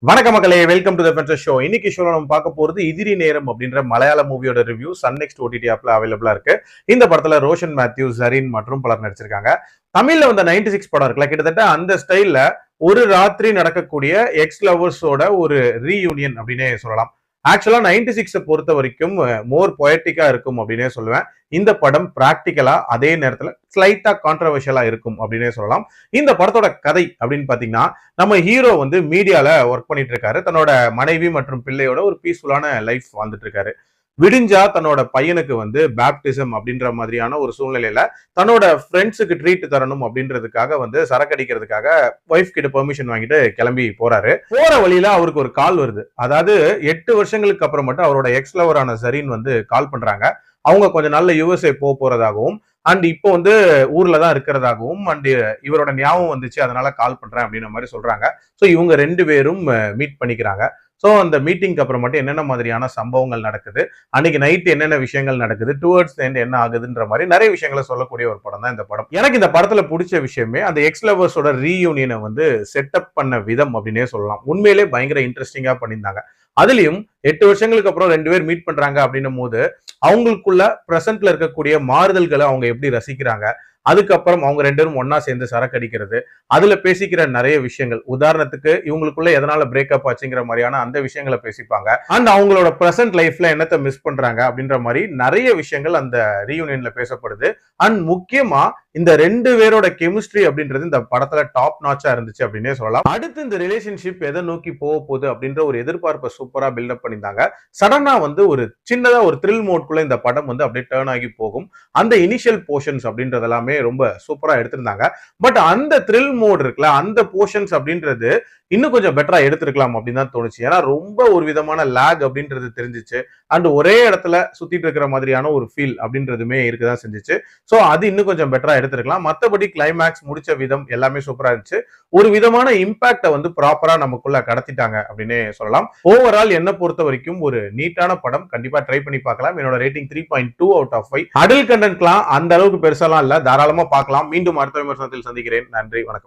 வணக்க மக்களே, welcome to the ஃபென்சர் show. இன்னைக்கு ஷோல நம்ம பார்க்க போறது இதிரி நேரம் அப்படின்ற மலையாள மூவியோட ரிவ்யூ சன் நெக்ஸ்ட் ஓடிடி ஆப்ல அவைலபிளா இருக்கு. இந்த படத்துல ரோஷன் மேத்யூ, ஜரீன் மற்றும் பலர் நடிச்சிருக்காங்க. தமிழ்ல வந்த 96 படம் இருக்குல்ல, கிட்டத்தட்ட அந்த ஸ்டைல்ல ஒரு ராத்திரி நடக்கக்கூடிய எக்ஸ் லவர்ஸோட ஒரு ரீயூனியன் அப்படின்னே சொல்லலாம். ஆக்சுவலா 96 பொறுத்த வரைக்கும் மோர் பொயட்டிக்கா இருக்கும் அப்படின்னே சொல்லுவேன். இந்த படம் பிராக்டிக்கலா அதே நேரத்துல ஸ்லைட்டா கான்ட்ரவர்ஷியலா இருக்கும் அப்படின்னே சொல்லலாம். இந்த படத்தோட கதை அப்படின்னு பாத்தீங்கன்னா, நம்ம ஹீரோ வந்து மீடியால ஒர்க் பண்ணிட்டு இருக்காரு. தன்னோட மனைவி மற்றும் பிள்ளையோட ஒரு பீஸ்ஃபுல்லான லைஃப் வாழ்ந்துட்டு இருக்காரு. விடிஞ்சா தன்னோட பையனுக்கு வந்து பேப்டிசம் அப்படின்ற மாதிரியான ஒரு சூழ்நிலையில தன்னோட ஃப்ரெண்ட்ஸுக்கு ட்ரீட் தரணும் அப்படின்றதுக்காக வந்து சரக்கடிக்கிறதுக்காக ஒய்ஃப் கிட்ட பெர்மிஷன் வாங்கிட்டு கிளம்பி போறாரு. போற வழியில அவருக்கு ஒரு கால் வருது. அதாவது 8 வருஷங்களுக்கு அப்புறம் மட்டும் அவரோட எக்ஸ் லவரான ஜரீன் வந்து கால் பண்றாங்க. அவங்க கொஞ்ச நாள்ல யுஎஸ்ஏ போறதாகவும் அண்ட் இப்போ வந்து ஊர்ல தான் இருக்கிறதாகவும் அண்ட் இவரோட ஞாபகம் வந்துச்சு அதனால கால் பண்றேன் அப்படின்ற மாதிரி சொல்றாங்க. ஸோ இவங்க 2 பேரும் மீட் பண்ணிக்கிறாங்க. ஸோ அந்த மீட்டிங்க்கு அப்புறம் மட்டும் என்னென்ன மாதிரியான சம்பவங்கள் நடக்குது, அன்னைக்கு நைட் என்னென்ன விஷயங்கள் நடக்குது, டுவர்ட்ஸ் எண்ட் என்ன ஆகுதுன்ற மாதிரி நிறைய விஷயங்களை சொல்லக்கூடிய ஒரு படம் தான் இந்த படம். எனக்கு இந்த படத்துல பிடிச்ச விஷயமே அந்த எக்ஸ் லவர்ஸோட ரீயூனியனை வந்து செட்டப் பண்ண விதம் அப்படின்னே சொல்லலாம். உண்மையிலே பயங்கர இன்ட்ரெஸ்டிங்கா பண்ணியிருந்தாங்க. அதுலயும் 8 வருஷங்களுக்கு அப்புறம் 2 பேர் மீட் பண்றாங்க அப்படின்னும் போது அவங்களுக்குள்ள பிரசன்ட்ல இருக்கக்கூடிய மாறுதல்களை அவங்க எப்படி ரசிக்கிறாங்க, அதுக்கப்புறம் அவங்க 2 பேரும் ஒன்னா சேர்ந்து சரக்கு அடிக்கிறது, அதுல பேசிக்கிற நிறைய விஷயங்கள், உதாரணத்துக்கு இவங்களுக்குள்ள எதனால பிரேக்கப் ஆச்சுங்கிற மாதிரியான அந்த விஷயங்களை பேசிப்பாங்க. அண்ட் அவங்களோட பிரசன்ட் லைஃப்ல என்னத்தை மிஸ் பண்றாங்க அப்படின்ற மாதிரி நிறைய விஷயங்கள் அந்த ரீயூனியன்ல பேசப்படுது. அண்ட் முக்கியமா இந்த 2 பேரோட கெமிஸ்ட்ரி அப்படின்றது இந்த படத்துல டாப் நாச்சா இருந்துச்சு அப்படின்னே சொல்லலாம். அடுத்து இந்த ரிலேஷன்ஷிப் எதை நோக்கி போக போகுது அப்படின்ற ஒரு எதிர்பார்ப்பை சூப்பரா பில்டப் பண்ணியிருந்தாங்க. சடனா வந்து ஒரு சின்னதா ஒரு த்ரில் மோட்குள்ள இந்த படம் வந்து அப்படியே டேர்ன் ஆகி போகும். அந்த இனிஷியல் போர்ஷன்ஸ் அப்படின்றது எல்லாமே ரொம்ப சூப்பரா எடுத்திருந்தாங்க. பட் அந்த த்ரில் மோட் இருக்குல்ல, அந்த போர்ஷன்ஸ் அப்படின்றது இன்னும் கொஞ்சம் பெட்டரா எடுத்திருக்கலாம் அப்படின்னு தான் தோணுச்சு. ஏன்னா ரொம்ப ஒரு விதமான லேக் அப்படின்றது தெரிஞ்சிச்சு. அண்ட் ஒரே இடத்துல சுத்திட்டு இருக்கிற மாதிரியான ஒரு ஃபீல் அப்படின்றதுமே இருக்குதான் செஞ்சுச்சு. ஸோ அது இன்னும் கொஞ்சம் பெட்டரா எடுத்திருக்கலாம். மற்றபடி கிளைமேக்ஸ் முடிச்ச விதம் எல்லாமே சூப்பரா இருந்துச்சு. ஒரு விதமான இம்பாக்டை வந்து ப்ராப்பரா நமக்குள்ள கடத்திட்டாங்க அப்படின்னே சொல்லலாம். ஓவரால் என்ன பொறுத்த வரைக்கும் ஒரு நீட்டான படம். கண்டிப்பா ட்ரை பண்ணி பார்க்கலாம். என்னோட ரேட்டிங் 3.2 அவுட் ஆஃப் 5. அடல்ட் கண்டென்ட்லாம் அந்த அளவுக்கு பெருசாலாம் இல்ல, தாராளமா பார்க்கலாம். மீண்டும் அடுத்த விமர்சனத்தில் சந்திக்கிறேன். நன்றி, வணக்கம்.